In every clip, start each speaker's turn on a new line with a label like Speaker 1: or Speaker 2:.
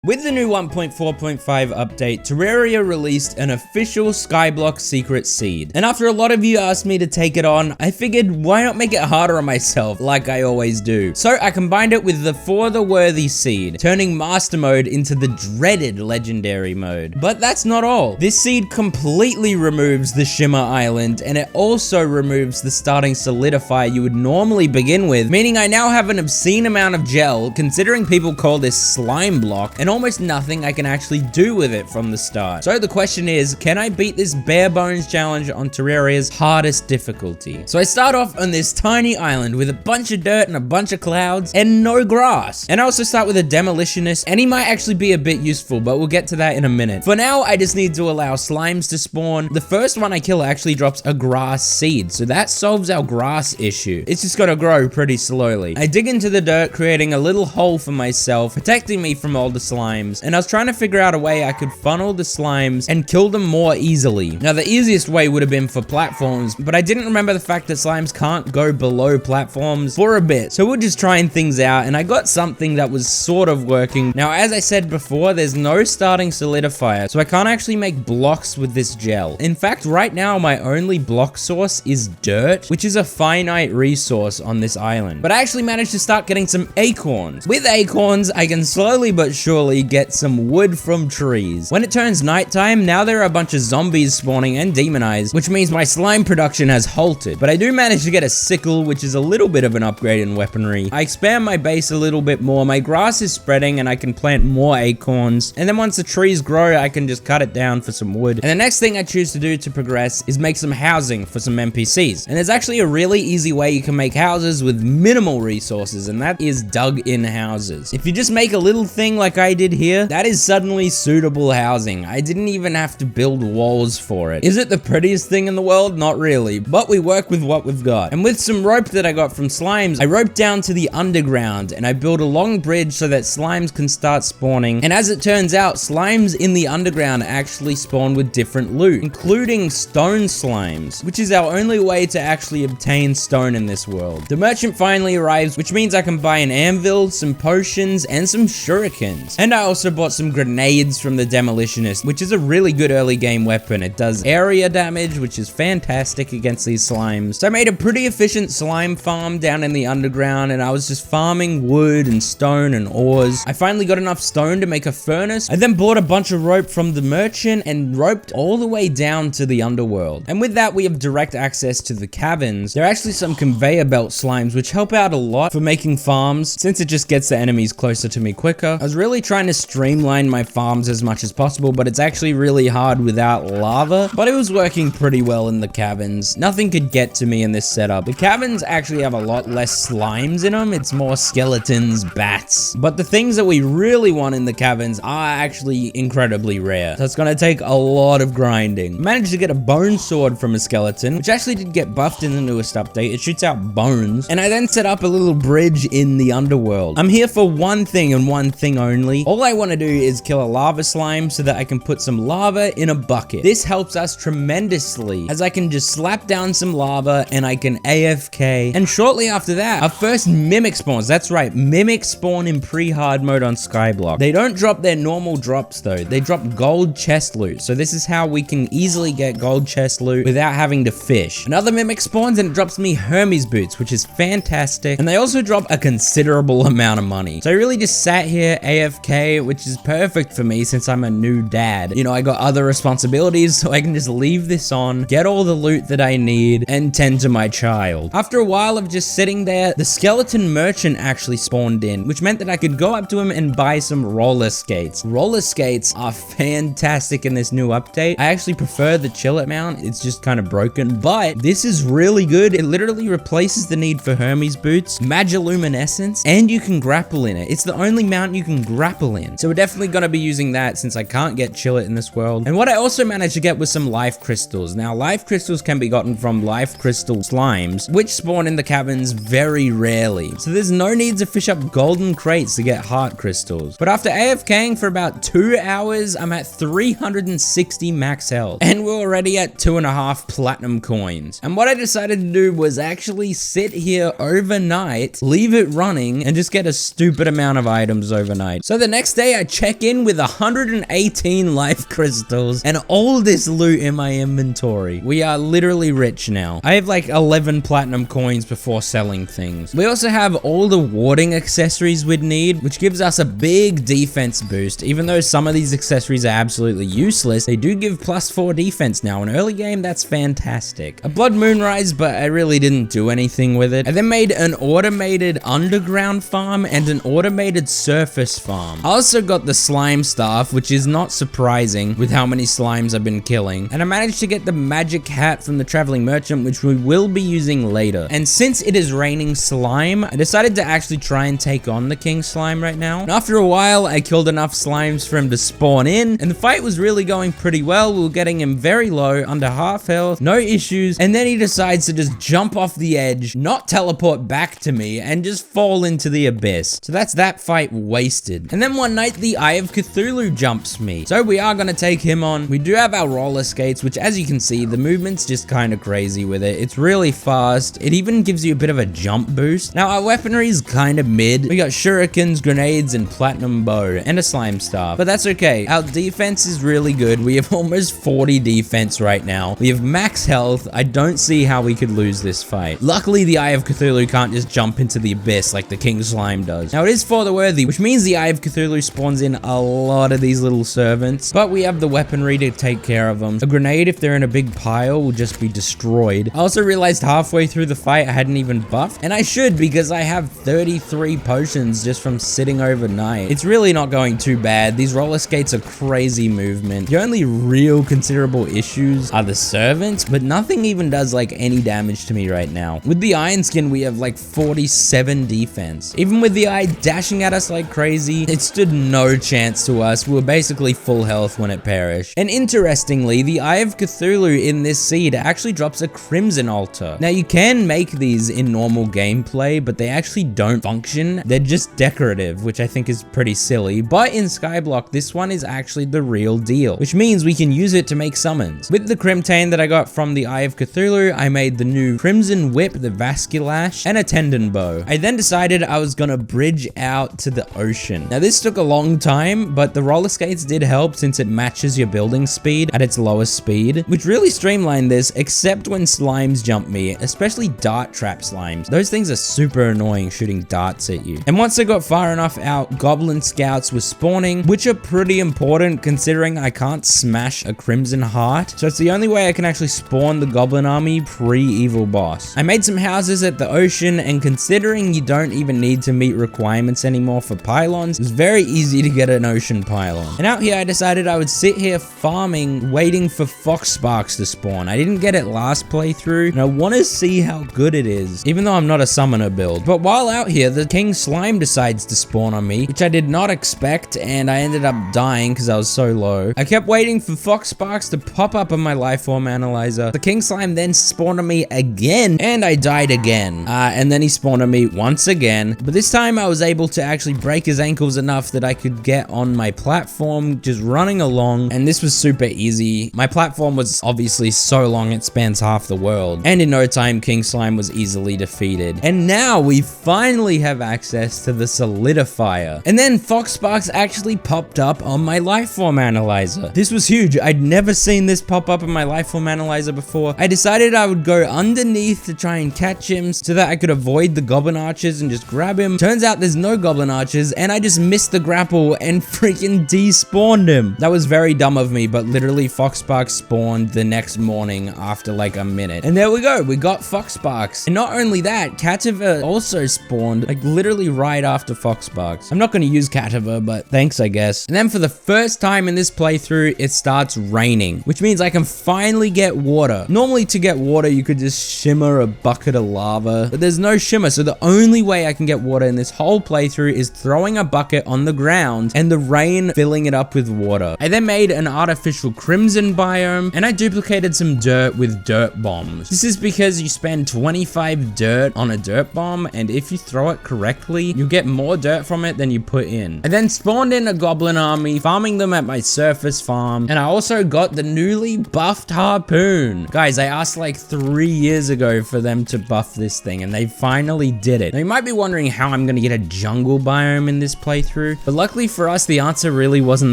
Speaker 1: With the new 1.4.5 update, Terraria released an official Skyblock secret seed. And after a lot of you asked me to take it on, I figured why not make it harder on myself like I always do. So I combined it with the For the Worthy seed, turning Master Mode into the dreaded Legendary mode. But that's not all. This seed completely removes the Shimmer Island, and it also removes the starting solidifier you would normally begin with, meaning I now have an obscene amount of gel, considering people call this slime block, and almost nothing I can actually do with it from the start. So the question is, can I beat this bare bones challenge on Terraria's hardest difficulty? So I start off on this tiny island with a bunch of dirt and a bunch of clouds and no grass. And I also start with a demolitionist, and he might actually be a bit useful, but we'll get to that in a minute. For now, I just need to allow slimes to spawn. The first one I kill actually drops a grass seed, so that solves our grass issue. It's just gonna grow pretty slowly. I dig into the dirt, creating a little hole for myself, protecting me from all the slimes, and I was trying to figure out a way I could funnel the slimes and kill them more easily. Now, the easiest way would have been for platforms, but I didn't remember the fact that slimes can't go below platforms for a bit, so we're just trying things out, and I got something that was sort of working. Now, as I said before, there's no starting solidifier, so I can't actually make blocks with this gel. In fact, right now, my only block source is dirt, which is a finite resource on this island. But I actually managed to start getting some acorns. With acorns, I can slowly but surely get some wood from trees. When it turns nighttime, now there are a bunch of zombies spawning and demonized, which means my slime production has halted. But I do manage to get a sickle, which is a little bit of an upgrade in weaponry. I expand my base a little bit more. My grass is spreading and I can plant more acorns. And then once the trees grow, I can just cut it down for some wood. And the next thing I choose to do to progress is make some housing for some NPCs. And there's actually a really easy way you can make houses with minimal resources, and that is dug in houses. If you just make a little thing like I did here, that is suddenly suitable housing. I didn't even have to build walls for it. Is it the prettiest thing in the world? Not really, but we work with what we've got. And with some rope that I got from slimes, I roped down to the underground, and I built a long bridge so that slimes can start spawning. And as it turns out, slimes in the underground actually spawn with different loot, including stone slimes, which is our only way to actually obtain stone in this world. The merchant finally arrives, which means I can buy an anvil, some potions, and some shurikens. And I also bought some grenades from the demolitionist, which is a really good early game weapon. It does area damage, which is fantastic against these slimes. So I made a pretty efficient slime farm down in the underground, and I was just farming wood and stone and ores. I finally got enough stone to make a furnace. I then bought a bunch of rope from the merchant and roped all the way down to the underworld. And with that, we have direct access to the caverns. There are actually some conveyor belt slimes, which help out a lot for making farms, since it just gets the enemies closer to me quicker. I was really trying to streamline my farms as much as possible, but it's actually really hard without lava, but it was working pretty well in the caverns. Nothing could get to me in this setup. The caverns actually have a lot less slimes in them. It's more skeletons, bats, but the things that we really want in the caverns are actually incredibly rare, so it's gonna take a lot of grinding. I managed to get a bone sword from a skeleton, which actually did get buffed in the newest update. It shoots out bones, and I then set up a little bridge in the underworld. I'm here for one thing and one thing only. All I want to do is kill a lava slime so that I can put some lava in a bucket. This helps us tremendously, as I can just slap down some lava and I can AFK. And shortly after that, our first mimic spawns. That's right, mimics spawn in pre-hard mode on Skyblock. They don't drop their normal drops though. They drop gold chest loot. So this is how we can easily get gold chest loot without having to fish. Another mimic spawns and it drops me Hermes boots, which is fantastic. And they also drop a considerable amount of money. So I really just sat here AFK, which is perfect for me since I'm a new dad. You know, I got other responsibilities, so I can just leave this on, get all the loot that I need, and tend to my child. After a while of just sitting there, the skeleton merchant actually spawned in, which meant that I could go up to him and buy some roller skates. Roller skates are fantastic in this new update. I actually prefer the chillet mount. It's just kind of broken, but this is really good. It literally replaces the need for Hermes boots, magiluminescence, and you can grapple in it. It's the only mount you can grapple in. So we're definitely going to be using that since I can't get chillet in this world. And what I also managed to get was some life crystals. Now, life crystals can be gotten from life crystal slimes, which spawn in the caverns very rarely. So there's no need to fish up golden crates to get heart crystals. But after AFKing for about 2 hours, I'm at 360 max health. And we're already at 2.5 platinum coins. And what I decided to do was actually sit here overnight, leave it running, and just get a stupid amount of items overnight. So the next day, I check in with 118 life crystals and all this loot in my inventory. We are literally rich now. I have like 11 platinum coins before selling things. We also have all the warding accessories we'd need, which gives us a big defense boost. Even though some of these accessories are absolutely useless, they do give +4 defense now. In early game, that's fantastic. A blood moonrise, but I really didn't do anything with it. I then made an automated underground farm and an automated surface farm. I also got the slime staff, which is not surprising with how many slimes I've been killing. And I managed to get the magic hat from the traveling merchant, which we will be using later. And since it is raining slime, I decided to actually try and take on the king slime right now. And after a while, I killed enough slimes for him to spawn in, and the fight was really going pretty well. We were getting him very low, under half health, no issues, and then he decides to just jump off the edge, not teleport back to me, and just fall into the abyss. So that's that fight wasted. And then one night, the Eye of Cthulhu jumps me. So we are gonna take him on. We do have our roller skates, which as you can see, the movement's just kind of crazy with it. It's really fast. It even gives you a bit of a jump boost. Now our weaponry is kind of mid. We got shurikens, grenades, and platinum bow, and a slime staff. But that's okay. Our defense is really good. We have almost 40 defense right now. We have max health. I don't see how we could lose this fight. Luckily, the Eye of Cthulhu can't just jump into the abyss like the king slime does. Now it is for the worthy, which means the Eye of Cthulhu spawns in a lot of these little servants, but we have the weaponry to take care of them. A grenade, if they're in a big pile, will just be destroyed. I also realized halfway through the fight I hadn't even buffed, and I should because I have 33 potions just from sitting overnight. It's really not going too bad. These roller skates are crazy movement. The only real considerable issues are the servants, but nothing even does like any damage to me right now. With the iron skin, we have like 47 defense. Even with the eye dashing at us like crazy, it stood no chance to us. We were basically full health when it perished. And interestingly, the Eye of Cthulhu in this seed actually drops a crimson altar. Now you can make these in normal gameplay, but they actually don't function. They're just decorative, which I think is pretty silly. But in Skyblock, this one is actually the real deal, which means we can use it to make summons. With the Crimtane that I got from the Eye of Cthulhu, I made the new Crimson Whip, the Vasculash, and a Tendon Bow. I then decided I was gonna bridge out to the ocean. Now this took a long time, but the roller skates did help since it matches your building speed at its lowest speed, which really streamlined this, except when slimes jump me, especially dart trap slimes. Those things are super annoying shooting darts at you. And once I got far enough out, goblin scouts were spawning, which are pretty important considering I can't smash a crimson heart. So it's the only way I can actually spawn the goblin army pre-evil boss. I made some houses at the ocean, and considering you don't even need to meet requirements anymore for pylons, it was very easy to get an ocean pylon. And out here I decided I would sit here farming, waiting for fox sparks to spawn. I didn't get it last playthrough, and I want to see how good it is, even though I'm not a summoner build. But while out here, the king slime decides to spawn on me, which I did not expect, and I ended up dying because I was so low. I kept waiting for fox sparks to pop up on my life form analyzer. The king slime then spawned on me again, and I died again. And then he spawned on me once again, but this time I was able to actually break his ankles enough that I could get on my platform, just running along, and this was super easy. My platform was obviously so long it spans half the world, and in no time king slime was easily defeated. And now we finally have access to the solidifier. And then fox sparks actually popped up on my life form analyzer. This was huge. I'd never seen this pop up in my life form analyzer before. I decided I would go underneath to try and catch him so that I could avoid the goblin archers and just grab him. Turns out there's no goblin archers, and I just missed the grapple and freaking despawned him. That was very dumb of me, but literally fox sparks spawned the next morning after like a minute. And there we go. We got fox sparks. And not only that, Cativer also spawned like literally right after fox sparks. I'm not going to use Cativer, but thanks, I guess. And then for the first time in this playthrough, it starts raining, which means I can finally get water. Normally to get water, you could just shimmer a bucket of lava, but there's no shimmer. So the only way I can get water in this whole playthrough is throwing a bucket on the ground and the rain filling it up with water. I then made an artificial crimson biome, and I duplicated some dirt with dirt bombs. This is because you spend 25 dirt on a dirt bomb, and if you throw it correctly, you get more dirt from it than you put in. I then spawned in a goblin army, farming them at my surface farm, and I also got the newly buffed harpoon. Guys, I asked like 3 years ago for them to buff this thing, and they finally did it. Now you might be wondering how I'm gonna get a jungle biome in this playthrough. playthrough, but luckily for us, the answer really wasn't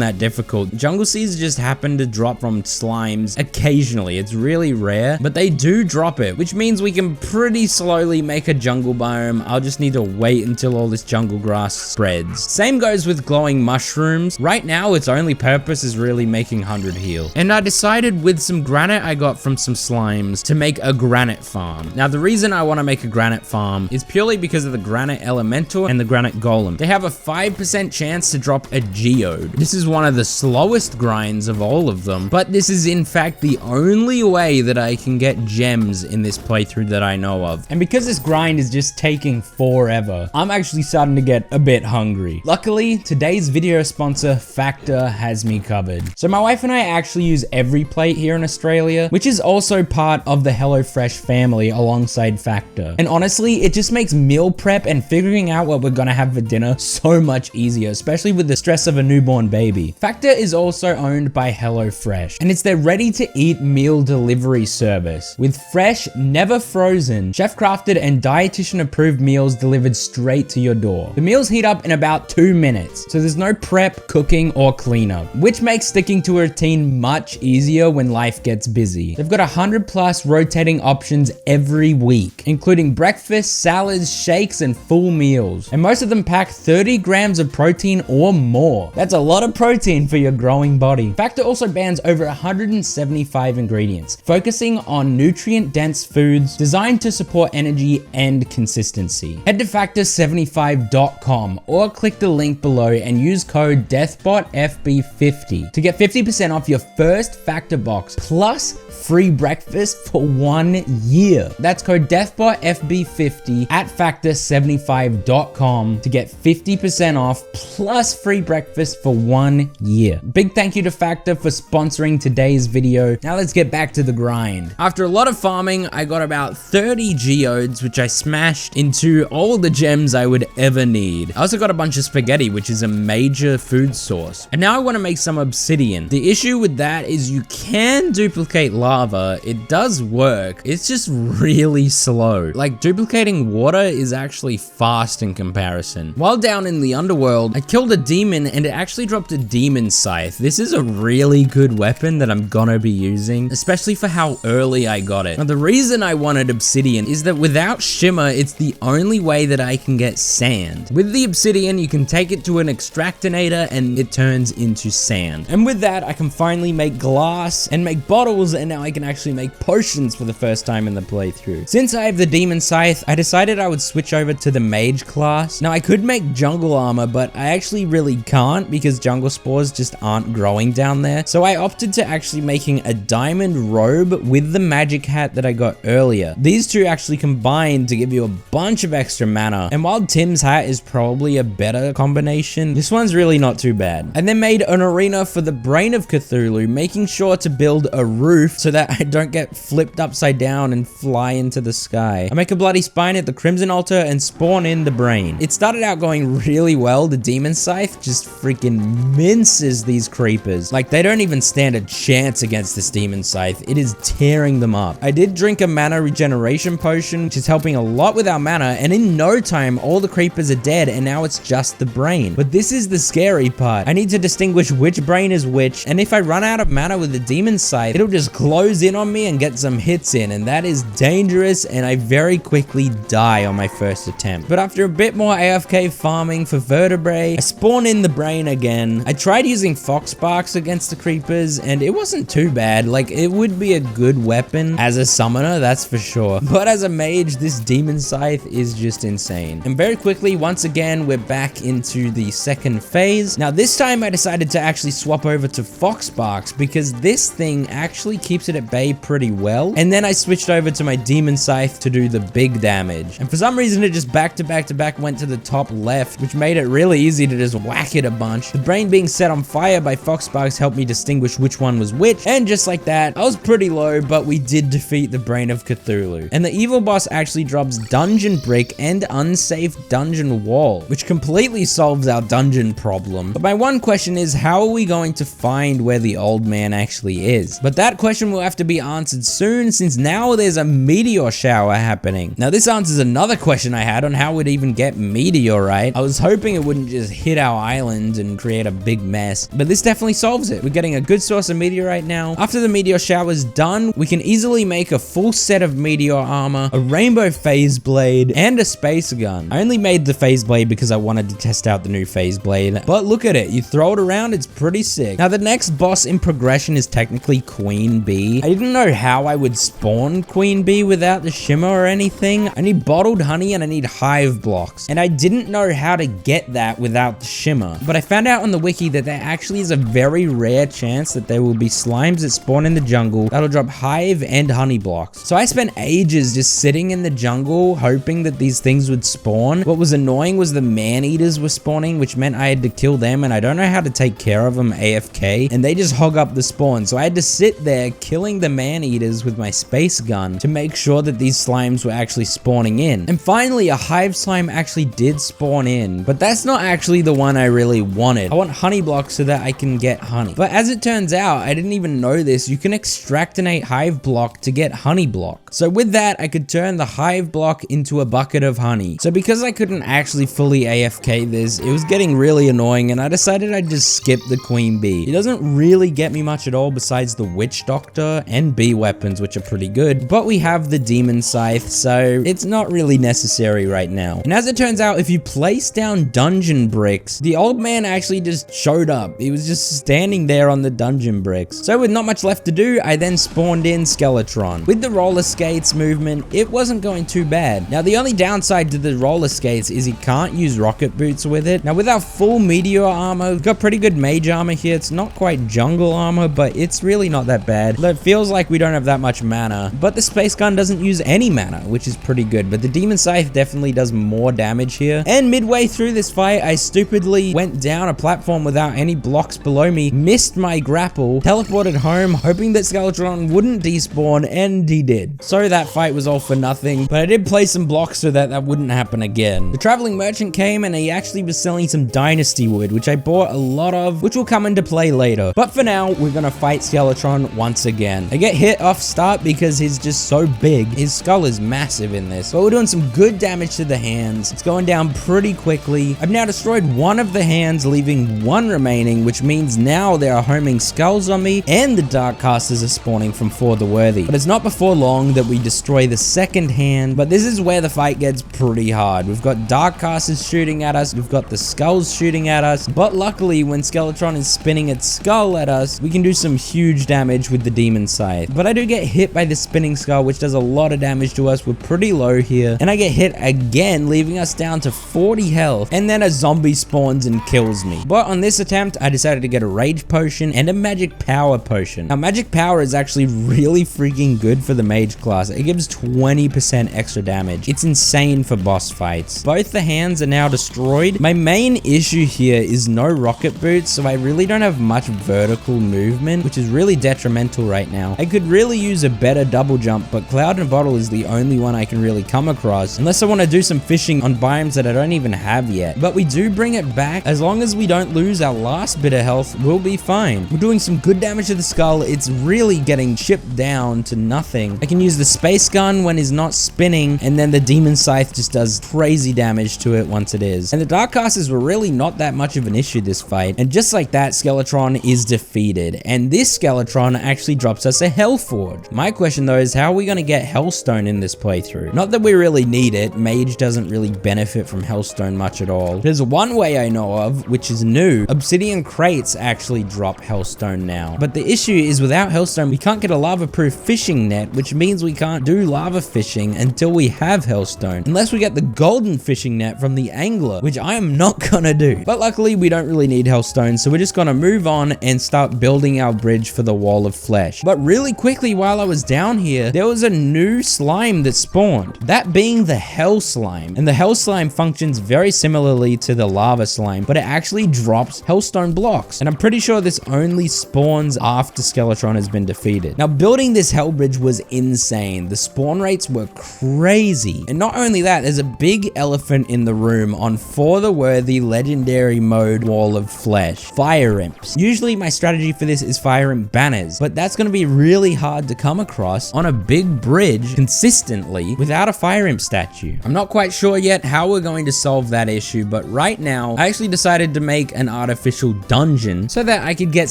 Speaker 1: that difficult. Jungle seeds just happen to drop from slimes occasionally. It's really rare, but they do drop it, which means we can pretty slowly make a jungle biome. I'll just need to wait until all this jungle grass spreads. Same goes with glowing mushrooms. Right now, its only purpose is really making 100 heal. And I decided with some granite I got from some slimes to make a granite farm. Now, the reason I want to make a granite farm is purely because of the granite elemental and the granite golem. They have a 5% chance to drop a geode. This is one of the slowest grinds of all of them, but this is in fact the only way that I can get gems in this playthrough that I know of. And because this grind is just taking forever, I'm actually starting to get a bit hungry. Luckily, today's video sponsor, Factor, has me covered. So my wife and I actually use every plate here in Australia, which is also part of the HelloFresh family alongside Factor. And honestly, it just makes meal prep and figuring out what we're gonna have for dinner so much easier, especially with the stress of a newborn baby. Factor is also owned by HelloFresh, and it's their ready-to-eat meal delivery service with fresh, never frozen, chef-crafted and dietitian-approved meals delivered straight to your door. The meals heat up in about 2 minutes, so there's no prep, cooking, or cleanup, which makes sticking to a routine much easier when life gets busy. They've got 100+ rotating options every week, including breakfast, salads, shakes, and full meals. And most of them pack 30 grams of protein or more. That's a lot of protein for your growing body. Factor also bans over 175 ingredients, focusing on nutrient-dense foods designed to support energy and consistency. Head to factor75.com or click the link below and use code DEATHBOTFB50 to get 50% off your first Factor box plus free breakfast for 1 year. That's code DEATHBOTFB50 at factor75.com to get 50% off plus free breakfast for 1 year. Big thank you to Factor for sponsoring today's video. Now let's get back to the grind. After a lot of farming, I got about 30 geodes, which I smashed into all the gems I would ever need. I also got a bunch of spaghetti, which is a major food source. And now I want to make some obsidian. The issue with that is you can duplicate lava. It does work. It's just really slow. Like, duplicating water is actually fast in comparison. While down in the underworld, I killed a demon and it actually dropped a demon scythe. This is a really good weapon that I'm gonna be using, especially for how early I got it. Now, the reason I wanted obsidian is that without shimmer, it's the only way that I can get sand. With the obsidian, you can take it to an extractinator and it turns into sand. And with that, I can finally make glass and make bottles, and now I can actually make potions for the first time in the playthrough. Since I have the demon scythe, I decided I would switch over to the mage class. Now, I could make jungle armor, but I actually really can't because jungle spores just aren't growing down there. So I opted to actually making a diamond robe with the magic hat that I got earlier. These two actually combine to give you a bunch of extra mana. And while Tim's hat is probably a better combination, this one's really not too bad. I then made an arena for the brain of Cthulhu, making sure to build a roof so that I don't get flipped upside down and fly into the sky. I make a bloody spine at the crimson altar and spawn in the brain. It started out going really well. The demon scythe just freaking minces these creepers. Like, they don't even stand a chance against this demon scythe. It is tearing them up. I did drink a mana regeneration potion, which is helping a lot with our mana, and in no time, all the creepers are dead, and now it's just the brain. But this is the scary part. I need to distinguish which brain is which, and if I run out of mana with the demon scythe, it'll just close in on me and get some hits in, and that is dangerous, and I very quickly die on my first attempt. But after a bit more AFK farming for vertebrae, I spawn in the brain again. I tried using fox sparks against the creepers, and it wasn't too bad. Like, it would be a good weapon as a summoner, that's for sure. But as a mage, this demon scythe is just insane. And very quickly, once again, we're back into the second phase. Now, this time I decided to actually swap over to fox sparks because this thing actually keeps it at bay pretty well. And then I switched over to my demon scythe to do the big damage. And for some reason, it just back to back went to the top left, which made it really easy to just whack it a bunch. The brain being set on fire by fox sparks helped me distinguish which one was which. And just like that, I was pretty low, but we did defeat the brain of Cthulhu. And the evil boss actually drops dungeon brick and unsafe dungeon wall, which completely solves our dungeon problem. But my one question is, how are we going to find where the old man actually is? But that question will have to be answered soon, since now there's a meteor shower happening. Now, this answers another question I had on how we'd even get meteorite. I was hoping it wouldn't wouldn't just hit our island and create a big mess. But this definitely solves it. We're getting a good source of meteorite now. After the meteor shower is done, we can easily make a full set of meteor armor, a rainbow phase blade, and a space gun. I only made the phase blade because I wanted to test out the new phase blade, but look at it. You throw it around, it's pretty sick. Now the next boss in progression is technically Queen Bee. I didn't know how I would spawn Queen Bee without the shimmer or anything. I need bottled honey and I need hive blocks, and I didn't know how to get that without the shimmer. But I found out on the wiki that there actually is a very rare chance that there will be slimes that spawn in the jungle that'll drop hive and honey blocks. So I spent ages just sitting in the jungle hoping that these things would spawn. What was annoying was the man-eaters were spawning, which meant I had to kill them, and I don't know how to take care of them AFK, and they just hog up the spawn. So I had to sit there killing the man-eaters with my space gun to make sure that these slimes were actually spawning in. And finally, a hive slime actually did spawn in, but that's not actually the one I really wanted. I want honey blocks so that I can get honey. But as it turns out, I didn't even know this, you can extractinate hive block to get honey block. So with that, I could turn the hive block into a bucket of honey. So because I couldn't actually fully AFK this, it was getting really annoying, and I decided I'd just skip the Queen Bee. It doesn't really get me much at all besides the Witch Doctor and bee weapons, which are pretty good, but we have the Demon Scythe, so it's not really necessary right now. And as it turns out, if you place down dungeon bricks, the old man actually just showed up. He was just standing there on the dungeon bricks. So with not much left to do, I then spawned in Skeletron. With the roller skates movement, it wasn't going too bad. Now the only downside to the roller skates is you can't use rocket boots with it. Now with our full meteor armor, we've got pretty good mage armor here. It's not quite jungle armor, but it's really not that bad. It feels like we don't have that much mana, but the space gun doesn't use any mana, which is pretty good. But the Demon Scythe definitely does more damage here. And midway through this fight, I stupidly went down a platform without any blocks below me, missed my grapple, teleported home, hoping that Skeletron wouldn't despawn, and he did. So that fight was all for nothing, but I did place some blocks so that that wouldn't happen again. The traveling merchant came and he actually was selling some dynasty wood, which I bought a lot of, which will come into play later. But for now, we're gonna fight Skeletron once again. I get hit off start because he's just so big. His skull is massive in this, but we're doing some good damage to the hands. It's going down pretty quickly. I've now destroyed one of the hands, leaving one remaining, which means now there are homing skulls on me, and the dark casters are spawning from For the Worthy. But it's not before long that we destroy the second hand, but this is where the fight gets pretty hard. We've got dark casters shooting at us, we've got the skulls shooting at us, but luckily when Skeletron is spinning its skull at us, we can do some huge damage with the Demon Scythe. But I do get hit by the spinning skull, which does a lot of damage to us. We're pretty low here, and I get hit again, leaving us down to 40 health, and then a zombie spawns and kills me. But on this attempt, I decided to get a rage potion and a magic power potion. Now magic power is actually really freaking good for the mage class. It gives 20% extra damage. It's insane for boss fights. Both the hands are now destroyed. My main issue here is no rocket boots, so I really don't have much vertical movement, which is really detrimental right now. I could really use a better double jump, but Cloud and Bottle is the only one I can really come across, unless I want to do some fishing on biomes that I don't even have yet. But we do bring it back. As long as we don't lose our last bit of health, we'll be fine. We're doing some good damage to the skull. It's really getting chipped down to nothing. I can use the space gun when it's not spinning, and then the Demon Scythe just does crazy damage to it once it is. And the Dark Casters were really not that much of an issue this fight, and just like that, Skeletron is defeated, and this Skeletron actually drops us a Hellforge. My question though is, how are we going to get Hellstone in this playthrough? Not that we really need it. Mage doesn't really benefit from Hellstone much at all. There's one way I know of, which is new. Obsidian crates actually drop Hellstone now, but the issue is without Hellstone, we can't get a lava-proof fishing net, which means we can't do lava fishing until we have Hellstone, unless we get the golden fishing net from the angler, which I am not gonna do. But luckily, we don't really need Hellstone, so we're just gonna move on and start building our bridge for the Wall of Flesh. But really quickly, while I was down here, there was a new slime that spawned, that being the Hell Slime. And the Hell Slime functions very similarly to the Lava Slime, but it actually drops Hellstone blocks. And I'm pretty sure this only spawns after Skeletron has been defeated. Now, building this Hell Bridge was insane. The spawn rates were crazy. And not only that, there's a big elephant in the room on For the Worthy legendary mode Wall of Flesh. Fire Imps. Usually my strategy for this is Fire Imp banners, but that's going to be really hard to come across on a big bridge consistently without a Fire Imp statue. I'm not quite sure yet how we're going to solve that issue, but But right now, I actually decided to make an artificial dungeon so that I could get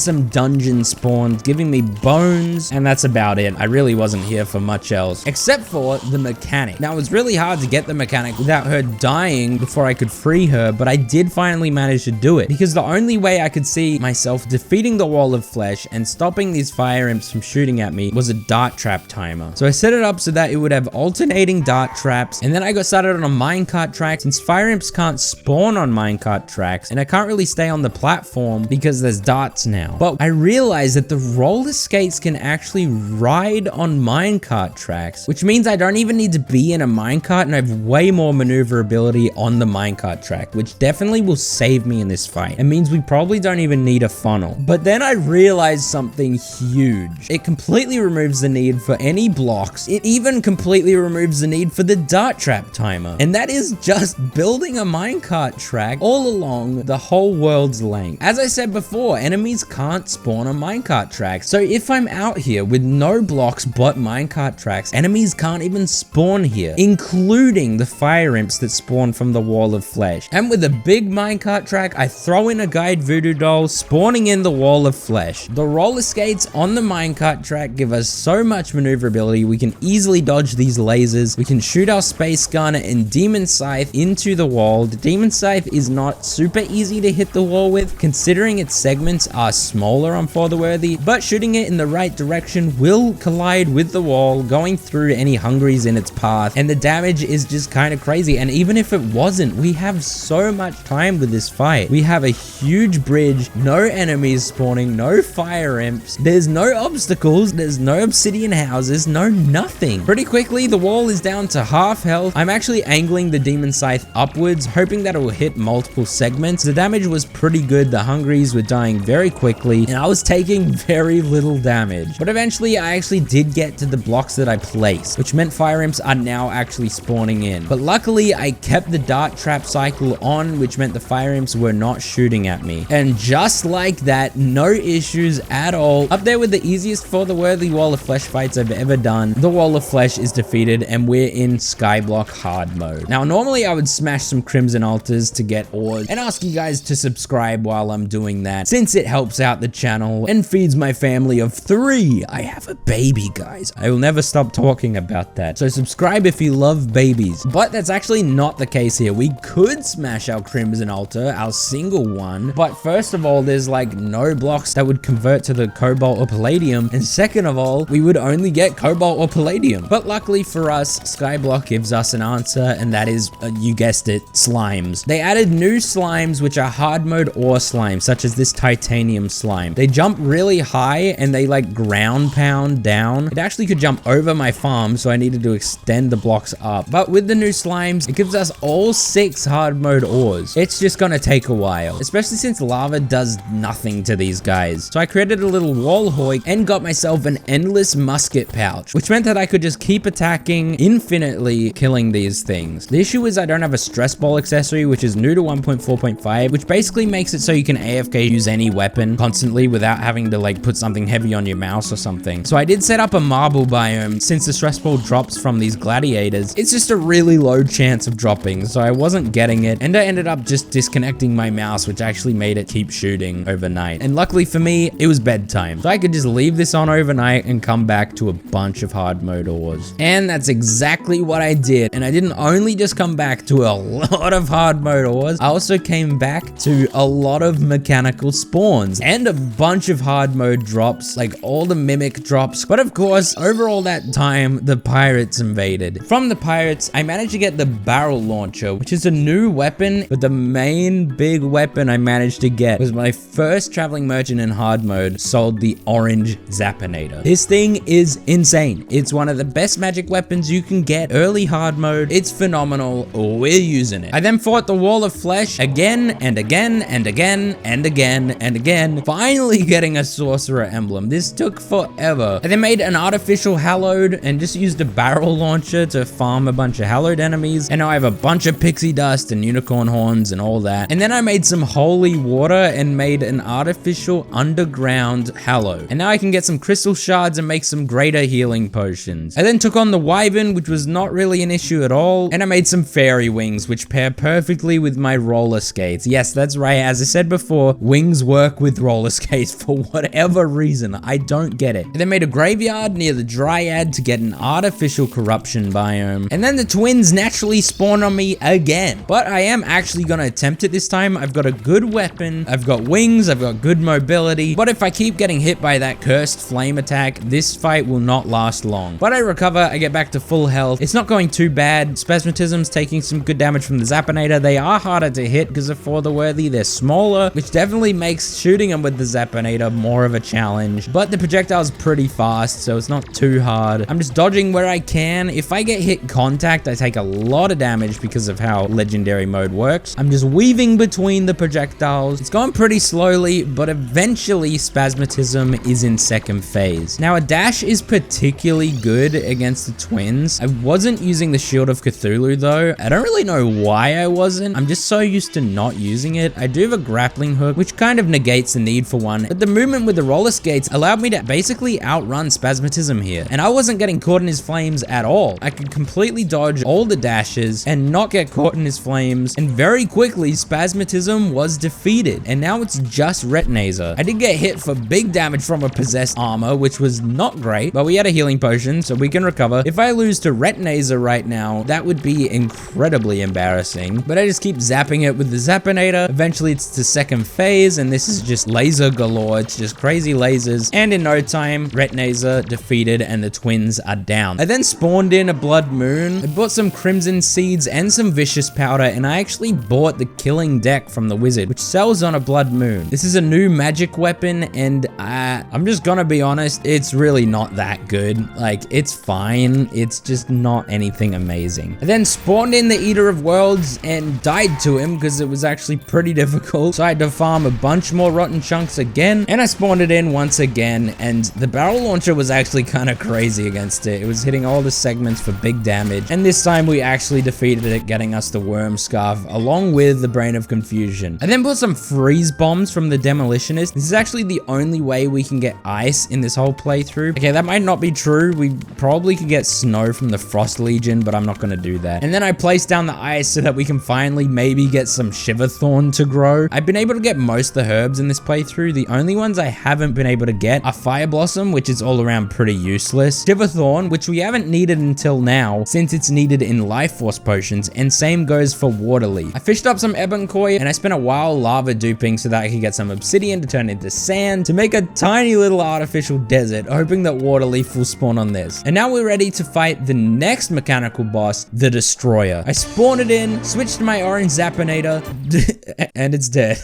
Speaker 1: some dungeon spawns, giving me bones, and that's about it. I really wasn't here for much else, except for the mechanic. Now, it was really hard to get the mechanic without her dying before I could free her, but I did finally manage to do it, because the only way I could see myself defeating the wall of flesh and stopping these fire imps from shooting at me was a dart trap timer. So I set it up so that it would have alternating dart traps, and then I got started on a minecart track, since fire imps can't spawn on minecart tracks, and I can't really stay on the platform because there's darts now. But I realized that the roller skates can actually ride on minecart tracks, which means I don't even need to be in a minecart, and I have way more maneuverability on the minecart track, which definitely will save me in this fight. It means we probably don't even need a funnel. But then I realized something huge. It completely removes the need for any blocks. It even completely removes the need for the dart trap timer. And that is just building a minecart track all along the whole world's length. As I said before, enemies can't spawn on minecart tracks. So if I'm out here with no blocks but minecart tracks, enemies can't even spawn here, including the fire imps that spawn from the wall of flesh. And with a big minecart track, I throw in a guide voodoo doll, spawning in the wall of flesh. The roller skates on the minecart track give us so much maneuverability. We can easily dodge these lasers. We can shoot our space gun and demon scythe into the wall. The demon scythe is not super easy to hit the wall with, considering its segments are smaller on For the Worthy, but shooting it in the right direction will collide with the wall, going through any hungries in its path, and the damage is just kind of crazy. And even if it wasn't, we have so much time with this fight. We have a huge bridge, no enemies spawning, no fire imps, there's no obstacles, there's no obsidian houses, no nothing. Pretty quickly, the wall is down to half health. I'm actually angling the demon scythe upwards, hoping that it will hit multiple segments. The damage was pretty good. The hungries were dying very quickly, and I was taking very little damage. But eventually, I actually did get to the blocks that I placed, which meant fire imps are now actually spawning in. But luckily, I kept the dart trap cycle on, which meant the fire imps were not shooting at me. And just like that, no issues at all. Up there with the easiest For the Worthy wall of flesh fights I've ever done, the wall of flesh is defeated, and we're in Skyblock hard mode. Now, normally I would smash some crimson altars to get ores and ask you guys to subscribe while I'm doing that, since it helps out the channel and feeds my family of 3. I have a baby, guys. I will never stop talking about that. So subscribe if you love babies. But that's actually not the case here. We could smash our crimson altar, our single one, but first of all, there's like no blocks that would convert to the cobalt or palladium, and second of all, we would only get cobalt or palladium. But luckily for us, Skyblock gives us an answer, and that is, you guessed it, slimes. They added new slimes, which are hard mode ore slimes, such as this titanium slime. They jump really high, and they like ground pound down. It actually could jump over my farm, so I needed to extend the blocks up. But with the new slimes, it gives us all 6 hard mode ores. It's just gonna take a while, especially since lava does nothing to these guys. So I created a little wall hoik and got myself an endless musket pouch, which meant that I could just keep attacking infinitely, killing these things. The issue is I don't have a stress ball accessory, which is new to 1.4.5, which basically makes it so you can AFK use any weapon constantly without having to like put something heavy on your mouse or something. So I did set up a marble biome. Since the stress ball drops from these gladiators, it's just a really low chance of dropping, so I wasn't getting it, and I ended up just disconnecting my mouse, which actually made it keep shooting overnight. And luckily for me, it was bedtime, so I could just leave this on overnight and come back to a bunch of hard mode ores. And that's exactly what I did. And I didn't only just come back to a lot of hard mode ores, I also came back to a lot of mechanical spawns and a bunch of hard mode drops, like all the mimic drops. But of course, over all that time, the pirates invaded. From the pirates, I managed to get the barrel launcher, which is a new weapon, but the main big weapon I managed to get was my first traveling merchant in hard mode sold the orange Zappinator. This thing is insane. It's one of the best magic weapons you can get early hard mode. It's phenomenal. We're using it. I then fought the wall of flesh again and again and again and again and again, finally getting a sorcerer emblem. This took forever. I then made an artificial hallowed and just used a barrel launcher to farm a bunch of hallowed enemies, and now I have a bunch of pixie dust and unicorn horns and all that. And then I made some holy water and made an artificial underground hallow, and now I can get some crystal shards and make some greater healing potions. I then took on the wyvern, which was not really an issue at all, and I made some fairy wings, which pair perfectly perfectly with my roller skates. Yes, that's right. As I said before, wings work with roller skates for whatever reason. I don't get it. I then made a graveyard near the Dryad to get an artificial corruption biome. And then the twins naturally spawn on me again. But I am actually gonna attempt it this time. I've got a good weapon. I've got wings. I've got good mobility. But if I keep getting hit by that cursed flame attack, this fight will not last long. But I recover. I get back to full health. It's not going too bad. Spasmatism's taking some good damage from the Zappinator. They are harder to hit because of For the Worthy. They're smaller, which definitely makes shooting them with the Zappinator more of a challenge. But the projectile's pretty fast, so it's not too hard. I'm just dodging where I can. If I get hit contact, I take a lot of damage because of how legendary mode works. I'm just weaving between the projectiles. It's going pretty slowly, but eventually Spasmatism is in second phase. Now, a dash is particularly good against the twins. I wasn't using the Shield of Cthulhu though. I don't really know why I wasn't. I'm just so used to not using it. I do have a grappling hook, which kind of negates the need for one, but the movement with the roller skates allowed me to basically outrun Spasmatism here, and I wasn't getting caught in his flames at all. I could completely dodge all the dashes and not get caught in his flames, and very quickly Spasmatism was defeated, and now it's just Retinazer. I did get hit for big damage from a possessed armor, which was not great, but we had a healing potion, so we can recover. If I lose to Retinazer right now, that would be incredibly embarrassing, but I just keep zapping it with the Zappinator. Eventually it's to second phase, and this is just laser galore. It's just crazy lasers, and in no time, Retinazer defeated, and the twins are down. I then spawned in a Blood Moon. I bought some Crimson Seeds and some Vicious Powder, and I actually bought the Killing Deck from the Wizard, which sells on a Blood Moon. This is a new magic weapon, and I'm just gonna be honest, it's really not that good. Like, it's fine. It's just not anything amazing. I then spawned in the Eater of Worlds and died to him because it was actually pretty difficult. So I had to farm a bunch more rotten chunks again, and I spawned it in once again, and the barrel launcher was actually kind of crazy against it. It was hitting all the segments for big damage, and this time we actually defeated it, getting us the Worm Scarf along with the Brain of Confusion. I then bought some freeze bombs from the Demolitionist. This is actually the only way we can get ice in this whole playthrough. Okay, that might not be true. We probably could get snow from the Frost Legion, but I'm not going to do that. And then I placed down the ice so that we can finally maybe get some Shiverthorn to grow. I've been able to get most of the herbs in this playthrough. The only ones I haven't been able to get are Fire Blossom, which is all around pretty useless, Shiverthorn, which we haven't needed until now since it's needed in Life Force potions, and same goes for Waterleaf. I fished up some Eboncoin, and I spent a while lava duping so that I could get some obsidian to turn into sand to make a tiny little artificial desert, hoping that Waterleaf will spawn on this. And now we're ready to fight the next mechanical boss, the Destroyer. I spawned it in, switched to my orange Zappinator, and it's dead.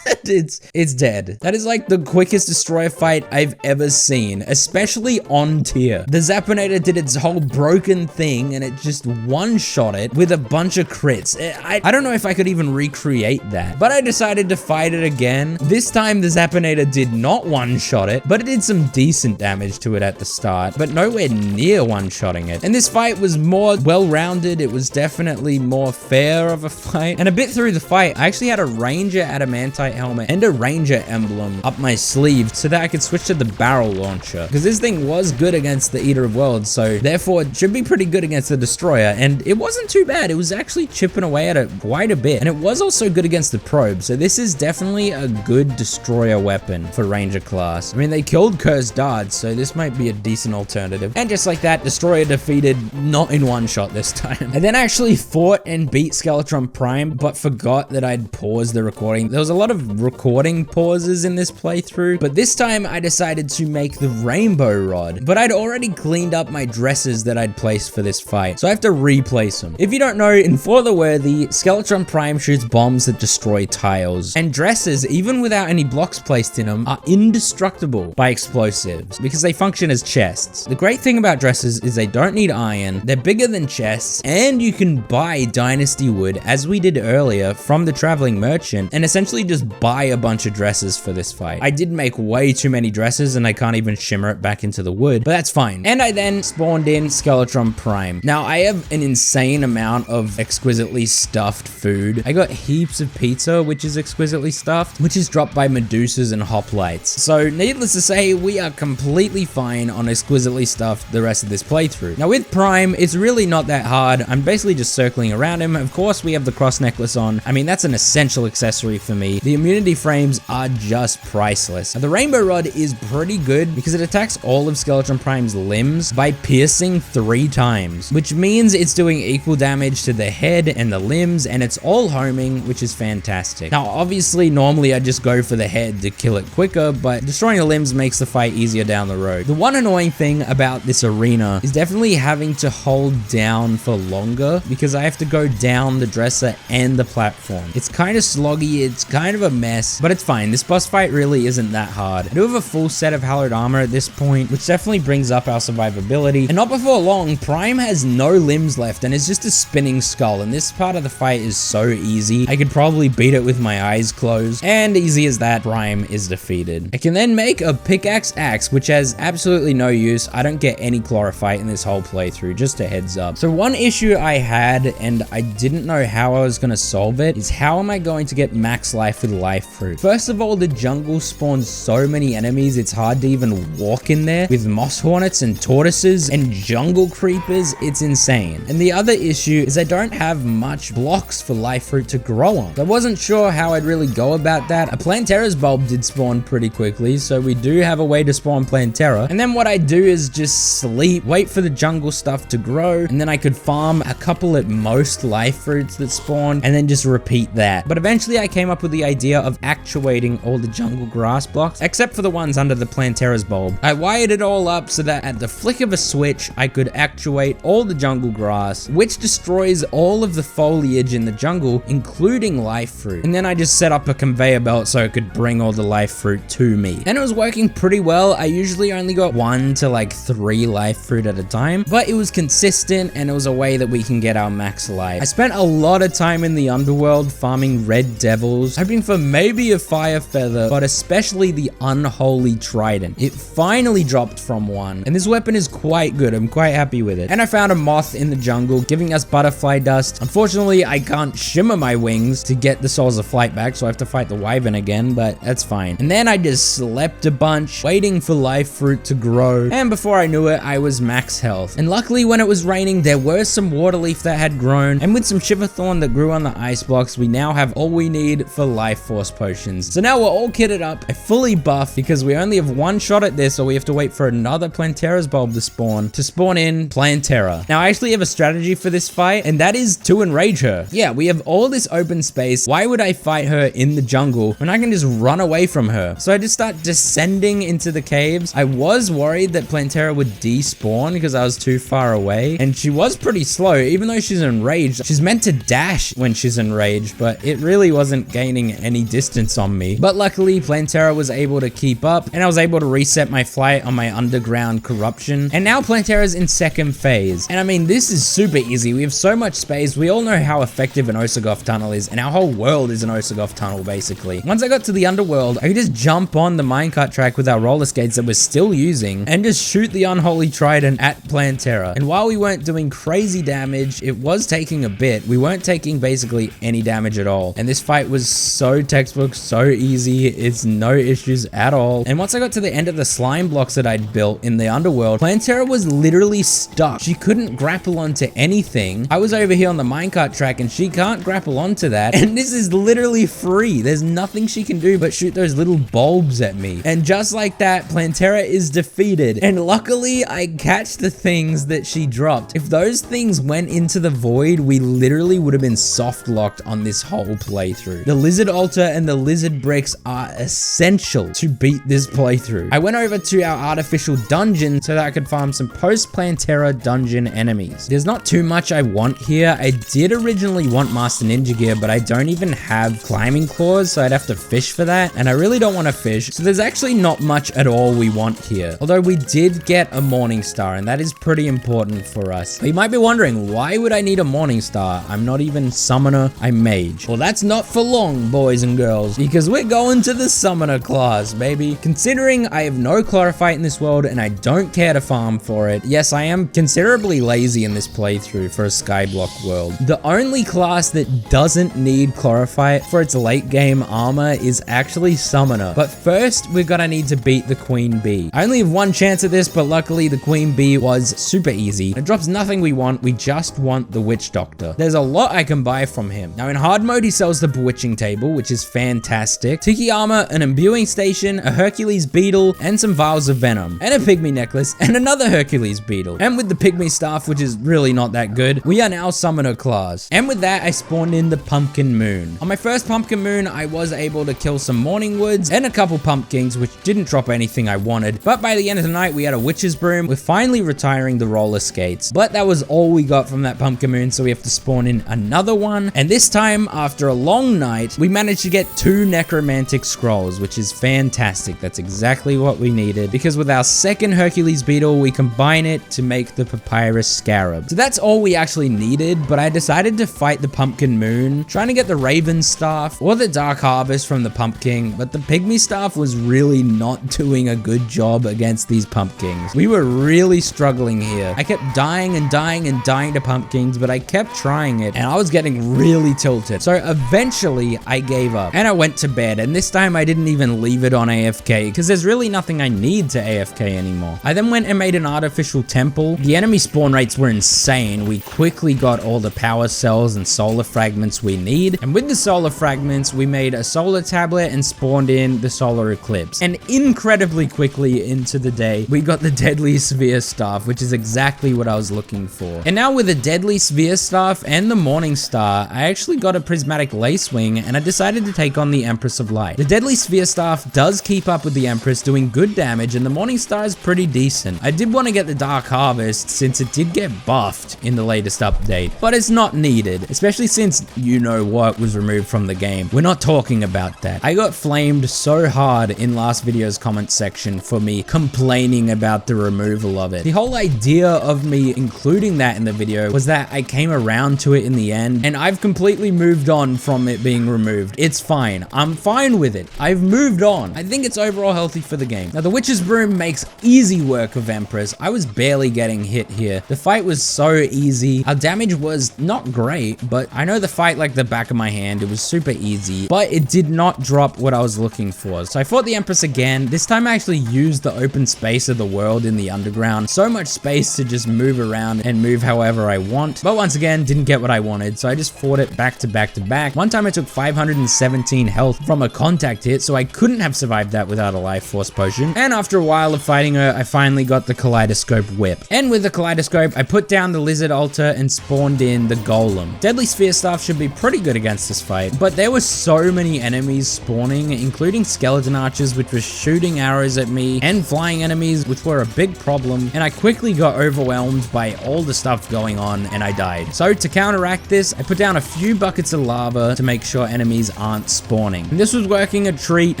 Speaker 1: It's dead. That is like the quickest destroyer fight I've ever seen, especially on tier. The Zappinator did its whole broken thing and it just one-shot it with a bunch of crits. I don't know if I could even recreate that, but I decided to fight it again. This time the Zappinator did not one-shot it, but it did some decent damage to it at the start, but nowhere near one-shotting it. And this fight was more well-rounded. It was definitely more fair of a fight. And a bit through the fight, I actually had a Ranger Adamantite helmet and a Ranger emblem up my sleeve so that I could switch to the barrel launcher, because this thing was good against the Eater of Worlds, so therefore it should be pretty good against the Destroyer, and it wasn't too bad. It was actually chipping away at it quite a bit, and it was also good against the Probe, so this is definitely a good Destroyer weapon for Ranger class. I mean, they killed Cursed Darts, so this might be a decent alternative. And just like that, Destroyer defeated, not in one shot this time. I then actually fought and beat Skeletron Prime, but forgot that I'd paused the recording. There was a lot of recording pauses in this playthrough, but this time I decided to make the Rainbow Rod, but I'd already cleaned up my dresses that I'd placed for this fight, so I have to replace them. If you don't know, in For the Worthy, Skeletron Prime shoots bombs that destroy tiles, and dresses, even without any blocks placed in them, are indestructible by explosives because they function as chests. The great thing about dresses is they don't need iron, they're bigger than chests, and you can buy Dynasty Wood, as we did earlier, from the Traveling Merchant, and essentially just buy a bunch of dresses for this fight. I did make way too many dresses and I can't even shimmer it back into the wood, but that's fine. And I then spawned in Skeletron Prime. Now I have an insane amount of exquisitely stuffed food. I got heaps of pizza, which is exquisitely stuffed, which is dropped by Medusas and hoplites. So needless to say, we are completely fine on exquisitely stuffed the rest of this playthrough. Now with Prime, it's really not that hard. I'm basically just circling around him. Of course, we have the cross necklace on. I mean, that's an essential accessory for me. The immunity frames are just priceless. Now, the rainbow rod is pretty good because it attacks all of Skeletron Prime's limbs by piercing 3 times, which means it's doing equal damage to the head and the limbs, and it's all homing, which is fantastic. Now, obviously, normally I just go for the head to kill it quicker, but destroying the limbs makes the fight easier down the road. The one annoying thing about this arena is definitely having to hold down for longer because I have to go down the dresser and the platform. It's kind of sloggy, it's kind of a mess, but it's fine. This boss fight really isn't that hard. I do have a full set of hallowed armor at this point, which definitely brings up our survivability. And not before long, Prime has no limbs left and is just a spinning skull, and this part of the fight is so easy. I could probably beat it with my eyes closed, and easy as that, Prime is defeated. I can then make a pickaxe axe, which has absolutely no use. I don't get any chlorophyte in this whole playthrough, just a heads up. So one issue I had, and I didn't know how I was going to solve it, is how am I going to get max life with life fruit? First of all, the jungle spawns so many enemies, it's hard to even walk in there with moss hornets and tortoises and jungle creepers. It's insane. And the other issue is I don't have much blocks for life fruit to grow on. I wasn't sure how I'd really go about that. A Plantera's bulb did spawn pretty quickly, so we do have a way to spawn Plantera. And then what I do is just sleep, wait for the jungle stuff to grow, and then I could farm a couple at most life fruits that spawn, and then just repeat that. But eventually I came up with the idea of actuating all the jungle grass blocks, except for the ones under the Plantera's bulb. I wired it all up so that at the flick of a switch, I could actuate all the jungle grass, which destroys all of the foliage in the jungle, including life fruit. And then I just set up a conveyor belt so it could bring all the life fruit to me. And it was working pretty well. I usually only got 1 to like 3 life fruit at a time, but it was consistent and it was a way that we can get our max life. I spent a lot of time in the underworld farming red devils, hoping for maybe a fire feather, but especially the unholy trident. It finally dropped from 1, and this weapon is quite good. I'm quite happy with it. And I found a moth in the jungle giving us butterfly dust. Unfortunately, I can't shimmer my wings to get the souls of flight back, so I have to fight the wyvern again, but that's fine. And then I just slept a bunch, waiting for life fruit to grow, and before I knew it, I was max health. And luckily, when it was raining, there were some water leaf that had grown, and with some shiverthorn that grew on the ice blocks, we now have all we need for life force potions. So now we're all kitted up, fully buffed, because we only have 1 shot at this, or we have to wait for another Plantera's bulb to spawn in Plantera. Now I actually have a strategy for this fight, and that is to enrage her. Yeah, we have all this open space. Why would I fight her in the jungle when I can just run away from her? So I just start descending into the caves. I was worried that Plantera would despawn because I was too far away, and she was pretty slow. Even though she's enraged, she's meant to dash when she's enraged, but it really wasn't gaining any distance on me. But luckily, Plantera was able to keep up, and I was able to reset my flight on my underground corruption. And now Plantera's in 2nd phase. And I mean, this is super easy. We have so much space. We all know how effective an Osagoth tunnel is, and our whole world is an Osagoth tunnel, basically. Once I got to the underworld, I could just jump on the minecart track with our roller skates that we're still using, and just shoot the unholy trident at Plantera. And while we weren't doing crazy damage, it was taking a bit. We weren't taking basically any damage at all. And this fight was so textbook, so easy. It's no issues at all. And once I got to the end of the slime blocks that I'd built in the underworld, Plantera was literally stuck. She couldn't grapple onto anything. I was over here on the minecart track and she can't grapple onto that. And this is literally free. There's nothing she can do but shoot those little bulbs at me. And just like that, Plantera is defeated. And luckily, I catch the things that she dropped. If those things went into the void, we literally would have been soft locked on this whole playthrough. The lizard altar and the lizard bricks are essential to beat this playthrough. I went over to our artificial dungeon so that I could farm some post-Plantera dungeon enemies. There's not too much I want here. I did originally want Master Ninja gear, but I don't even have climbing claws, so I'd have to fish for that, and I really don't want to fish, so there's actually not much at all we want here. Although we did get a Morning Star, and that is pretty important for us. But you might be wondering, why would I need a Morning Star? I'm not even summoner, I'm mage. Well, that's not for long, boys and girls, because we're going to the summoner class, baby. Considering I have no chlorophyte in this world and I don't care to farm for it, yes, I am considerably lazy in this playthrough for a Skyblock world. The only class that doesn't need chlorophyte for its late game armor is actually summoner. But first, we're gonna need to beat the queen bee. I only have one chance at this, but luckily the queen bee was super easy. It drops nothing we want, we just want the witch doctor. There's a lot I can buy from him. Now in hard mode, he sells the bewitching table, which is fantastic. Tiki armor, an imbuing station, a Hercules beetle, and some vials of venom, and a pygmy necklace, and another Hercules beetle. And with the pygmy staff, which is really not that good, we are now summoner class. And with that, I spawned in the pumpkin moon. On my first pumpkin moon, I was able to kill some morning woods and a couple pumpkins, which didn't drop anything I wanted. But by the end of the night, we had a witch's broom. We're finally retiring the roller skates. But that was all we got from that pumpkin moon, so we have to spawn in another one. And this time, after a long night, we managed to get 2 necromantic scrolls, which is fantastic. That's exactly what we needed, because with our second Hercules beetle, we combine it to make the papyrus scarab. So that's all we actually needed, but I decided to fight the pumpkin moon, trying to get the raven staff or the dark harvest from the pumpkin, but the pygmy staff was really not doing a good job against these pumpkins. We were really struggling here. I kept dying and dying and dying to pumpkins, but I kept trying it, and I was getting really tilted. So eventually, I gave up, and I went to bed, and this time I didn't even leave it on AFK, because there's really nothing I need to AFK anymore. I then went and made an artificial temple. The enemy spawn rates were insane. We quickly got all the power cells and solar fragments we need, and with the solar fragments, we made a solar tablet and spawned in the solar eclipse. And incredibly quickly into the day, we got the deadly sphere staff, which is exactly what I was looking for. And now with the deadly sphere staff and the morning star, I actually got a prismatic lace wing, and I decided to take on the Empress of Light. The deadly sphere staff does keep up with the Empress, doing good damage, and the morning star is pretty decent. I did want to get the dark harvest since it did get buffed in the latest update, but it's not needed, especially since you know what was removed from the game. We're not talking about that. I got flamed so hard in last video's comment section for me complaining about the removal of it. The whole idea of me including that in the video was that I came around to it in the end, and I've completely moved on from it being removed. It's fine. I'm fine with it. I've moved on. I think it's overall healthy for the game. Now, the Witch's Broom makes easy work of Empress. I was barely getting hit here. The fight was so easy. Our damage was not great, but I know the fight like the back of my hand. It was super easy, but it did not drop what I was looking for. So I fought the Empress again. This time I actually used the open space of the world in the underground. So much space to just move around and move however I want. But once again, didn't get what I wanted, so I just fought it back to back to back. One time I took 517 health from a contact hit, so I couldn't have survived that without a life force potion. And after a while of fighting her, I finally got the kaleidoscope whip. And with the kaleidoscope, I put down the lizard altar and spawned in the golem. Deadly sphere staff should be pretty good against this fight, but there were so many enemies spawning, including skeleton archers, which were shooting arrows at me, and flying enemies, which were a big problem, and I quickly got overwhelmed by all the stuff going on, and I died. So to counteract this, I put down a few buckets of lava to make sure enemies aren't spawning. And this was working a treat.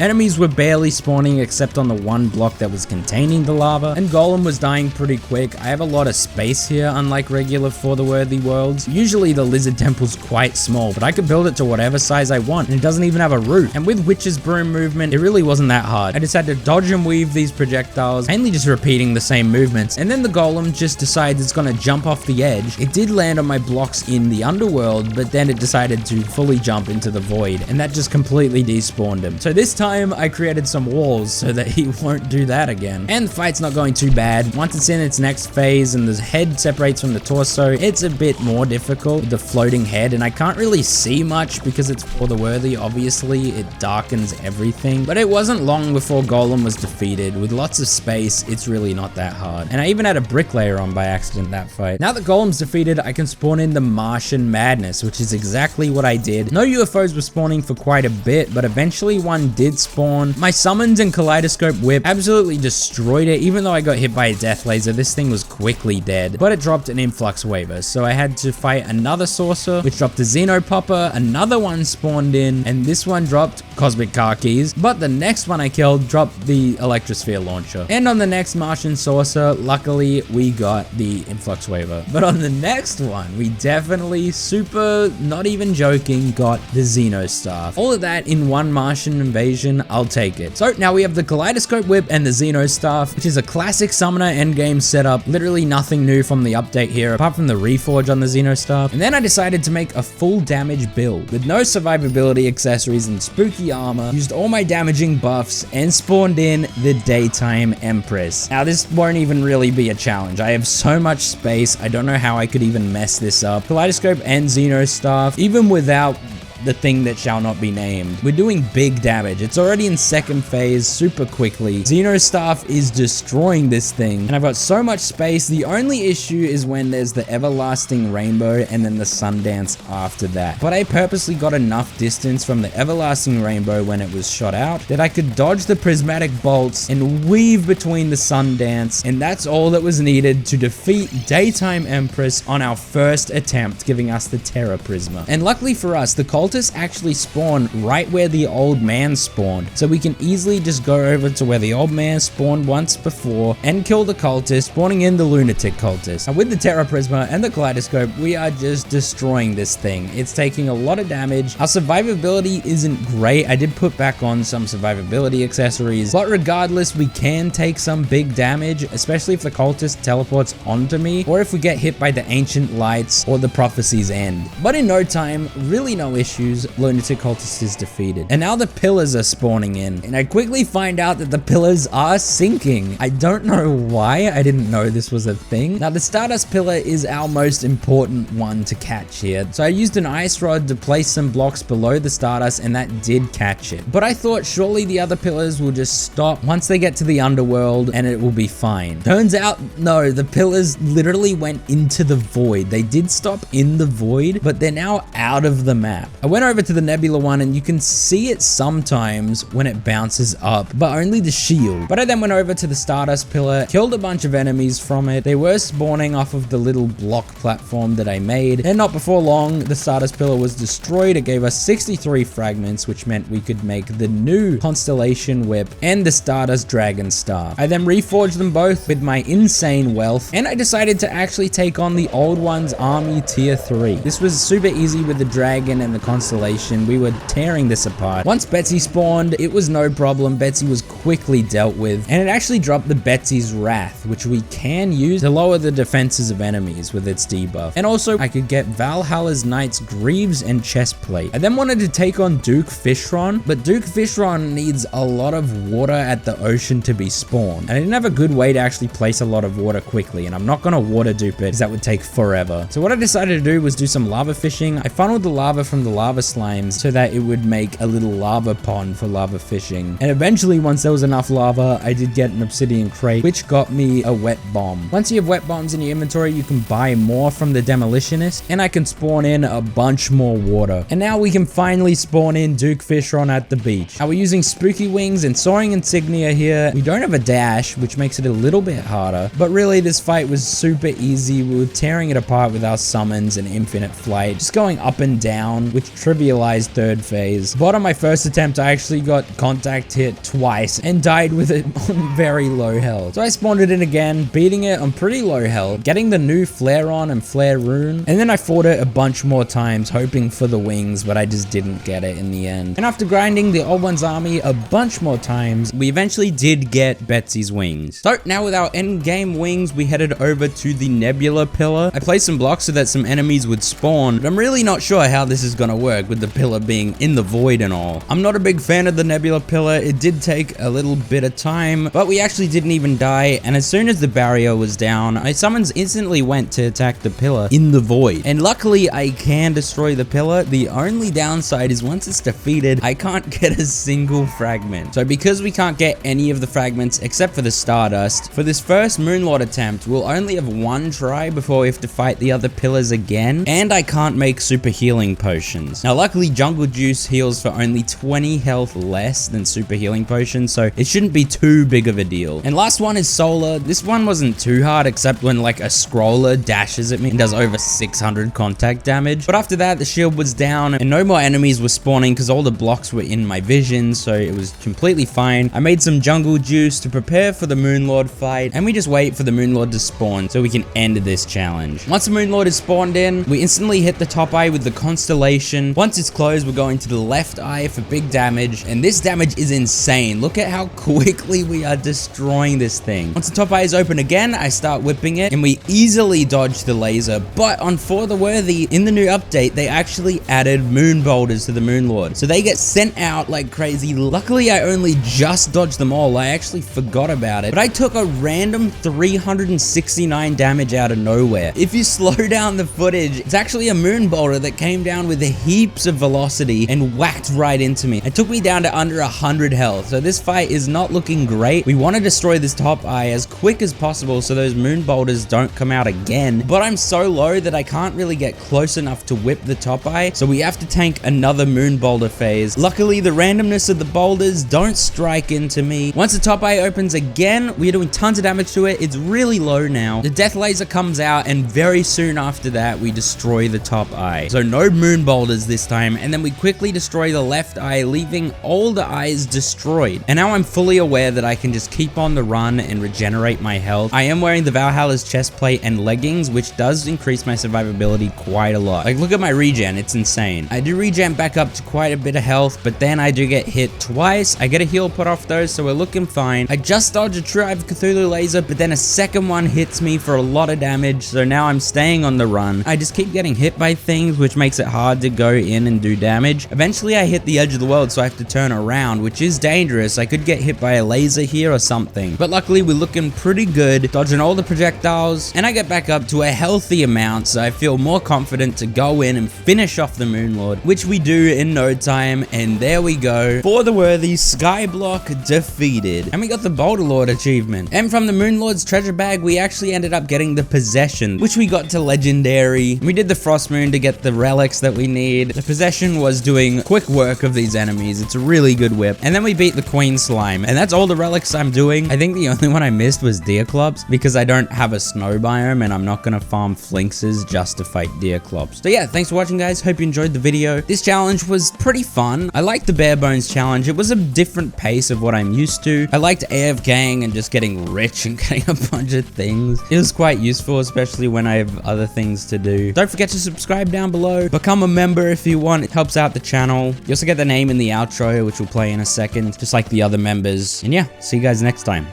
Speaker 1: Enemies were barely spawning except on the one block that was containing the lava, and Golem was dying pretty quick. I have a lot of space here, unlike regular For the Worthy worlds. Usually the lizard temple's quite small, but I could build it to whatever size I want, and it doesn't even have a roof. And with Witch's Broom movement, it really wasn't that hard. I just had to dodge and weave these projectiles, mainly just repeating the same movements, and then the Golem just decides it's gonna jump off the edge. It did land on my blocks in the underworld, but then it decided to fully jump into the void, and that just completely despawned him. So this time I created some walls so that he won't do that again. And the fight's not going too bad. Once it's in its next phase and the head separates from the torso, it's a bit more difficult with the floating head, and I can't really see much because it's For the Worthy. Obviously it darkens everything, but it wasn't long before Golem was defeated. With lots of space, it's really not that hard. And I even had a bricklayer on by accident that fight. Now that Golem's defeated, I can spawn in the Martian Madness, which is exactly what I did. No UFOs were spawning for quite a bit, but eventually one did spawn. My summons and kaleidoscope whip absolutely destroyed it. Even though I got hit by a death laser, this thing was quickly dead, but it dropped an influx waiver, so I had to fight another sorcerer, which dropped a Xenopopper. Another one spawned in, and this one dropped cosmic car keys, but the next one I killed dropped the electrosphere launcher. And on the next Martian sorcerer, luckily we got the influx waiver. But on the next one, we definitely, super, not even joking, got the Xenos Staff. All of that in one Martian invasion, I'll take it. So now we have the Kaleidoscope Whip and the Xeno Staff, which is a classic summoner endgame setup. Literally nothing new from the update here, apart from the reforge on the Xeno Staff. And then I decided to make a full damage build with no survivability accessories and spooky armor, used all my damaging buffs, and spawned in the Daytime Empress. Now this won't even really be a challenge. I have so much space, I don't know how I could even mess this up. Kaleidoscope and Xeno Staff, even without the thing that shall not be named, we're doing big damage. It's already in second phase super quickly. Xeno Staff is destroying this thing, and I've got so much space. The only issue is when there's the Everlasting Rainbow and then the Sundance after that. But I purposely got enough distance from the Everlasting Rainbow when it was shot out that I could dodge the prismatic bolts and weave between the Sundance, and that's all that was needed to defeat Daytime Empress on our first attempt, giving us the Terra Prisma. And luckily for us, the cultists actually spawn right where the old man spawned, so we can easily just go over to where the old man spawned once before and kill the cultist, spawning in the lunatic cultist. And with the Terra Prisma and the Kaleidoscope, we are just destroying this thing. It's taking a lot of damage. Our survivability isn't great. I did put back on some survivability accessories, but regardless, we can take some big damage, especially if the cultist teleports onto me, or if we get hit by the Ancient Lights or the Prophecy's End. But in no time, really no issue, Lunatic Cultist is defeated. And now the pillars are spawning in, and I quickly find out that the pillars are sinking. I don't know why. I didn't know this was a thing. Now the Stardust pillar is our most important one to catch here, so I used an ice rod to place some blocks below the Stardust, and that did catch it. But I thought surely the other pillars will just stop once they get to the underworld and it will be fine. Turns out no, the pillars literally went into the void. They did stop in the void, but they're now out of the map. I went over to the Nebula one, and you can see it sometimes when it bounces up, but only the shield. But I then went over to the Stardust pillar, killed a bunch of enemies from it. They were spawning off of the little block platform that I made, and not before long, the Stardust pillar was destroyed. It gave us 63 fragments, which meant we could make the new Constellation Whip and the Stardust Dragon Staff. I then reforged them both with my insane wealth, and I decided to actually take on the old one's army tier 3. This was super easy with the dragon and the Constellation. We were tearing this apart. Once Betsy spawned, it was no problem. Betsy was quickly dealt with, and it actually dropped the Betsy's Wrath, which we can use to lower the defenses of enemies with its debuff. And also, I could get Valhalla's Knight's Greaves and Chestplate. I then wanted to take on Duke Fishron, but Duke Fishron needs a lot of water at the ocean to be spawned, and I didn't have a good way to actually place a lot of water quickly, and I'm not gonna water dupe it because that would take forever. So what I decided to do was do some lava fishing. I funneled the lava from the lava slimes so that it would make a little lava pond for lava fishing. And eventually, once there was enough lava, I did get an obsidian crate, which got me a wet bomb. Once you have wet bombs in your inventory, you can buy more from the demolitionist, and I can spawn in a bunch more water. And now we can finally spawn in Duke Fishron at the beach. Now we're using spooky wings and soaring insignia here. We don't have a dash, which makes it a little bit harder, but really this fight was super easy. We were tearing it apart with our summons and infinite flight, just going up and down, which trivialized third phase. But on my first attempt, I actually got contact hit twice and died with it on very low health. So I spawned it in again, beating it on pretty low health, getting the new flare on and flare rune, and then I fought it a bunch more times, hoping for the wings, but I just didn't get it in the end. And after grinding the old one's army a bunch more times, we eventually did get Betsy's wings. So now with our end game wings, we headed over to the Nebula pillar. I placed some blocks so that some enemies would spawn, but I'm really not sure how this is gonna work with the pillar being in the void and all. I'm not a big fan of the Nebula pillar. It did take a little bit of time, but we actually didn't even die, and as soon as the barrier was down, my summons instantly went to attack the pillar in the void. And luckily, I can destroy the pillar. The only downside is once it's defeated, I can't get a single fragment. So because we can't get any of the fragments except for the Stardust, for this first Moonlord attempt, we'll only have one try before we have to fight the other pillars again, and I can't make super healing potions. Now luckily, Jungle Juice heals for only 20 health less than super healing potions, so so it shouldn't be too big of a deal. And last one is solar. This one wasn't too hard, except when like a scroller dashes at me and does over 600 contact damage. But after that, the shield was down and no more enemies were spawning because all the blocks were in my vision, so it was completely fine. I made some jungle juice to prepare for the Moonlord fight, and we just wait for the Moonlord to spawn so we can end this challenge. Once the Moonlord is spawned in, we instantly hit the top eye with the constellation. Once it's closed, we're going to the left eye for big damage, and this damage is insane. Look at how quickly we are destroying this thing. Once the top eye is open again, I start whipping it, and we easily dodge the laser. But on For the Worthy, in the new update, they actually added moon boulders to the Moonlord, so they get sent out like crazy. Luckily, I only just dodged them all. I actually forgot about it, but I took a random 369 damage out of nowhere. If you slow down the footage, it's actually a moon boulder that came down with heaps of velocity and whacked right into me. It took me down to under 100 health, so this fight is not looking great. We want to destroy this top eye as quick as possible so those moon boulders don't come out again, but I'm so low that I can't really get close enough to whip the top eye, so we have to tank another moon boulder phase. Luckily, the randomness of the boulders don't strike into me. Once the top eye opens again, we are doing tons of damage to it. It's really low now. The death laser comes out, and very soon after that, we destroy the top eye. So no moon boulders this time, and then we quickly destroy the left eye, leaving all the eyes destroyed. And now I'm fully aware that I can just keep on the run and regenerate my health. I am wearing the Valhalla's chest plate and leggings, which does increase my survivability quite a lot. Like, look at my regen, it's insane. I do regen back up to quite a bit of health, but then I do get hit twice. I get a heal put off though, so we're looking fine. I just dodged a True Eye of Cthulhu laser, but then a second one hits me for a lot of damage, so now I'm staying on the run. I just keep getting hit by things, which makes it hard to go in and do damage. Eventually I hit the edge of the world, so I have to turn around, which is dangerous. I could get hit by a laser here or something, but luckily we're looking pretty good, dodging all the projectiles, and I get back up to a healthy amount, so I feel more confident to go in and finish off the Moonlord, which we do in no time. And there we go, For the Worthy, Skyblock defeated, and we got the Boulder Lord achievement. And from the Moonlord's treasure bag, we actually ended up getting the Possession, which we got to Legendary. We did the Frost Moon to get the relics that we need. The Possession was doing quick work of these enemies. It's a really good whip. And then we beat the Queen Slime, and that's all the relics I'm doing. I think the only one I missed was Deerclops, because I don't have a snow biome, and I'm not gonna farm Flinxes just to fight Deerclops. So yeah, thanks for watching, guys. Hope you enjoyed the video. This challenge was pretty fun. I liked the barebones challenge. It was a different pace of what I'm used to. I liked AFKing and just getting rich and getting a bunch of things. It was quite useful, especially when I have other things to do. Don't forget to subscribe down below. Become a member if you want. It helps out the channel. You also get the name in the outro, which will play in a second, just like the other members. And yeah, see you guys next time.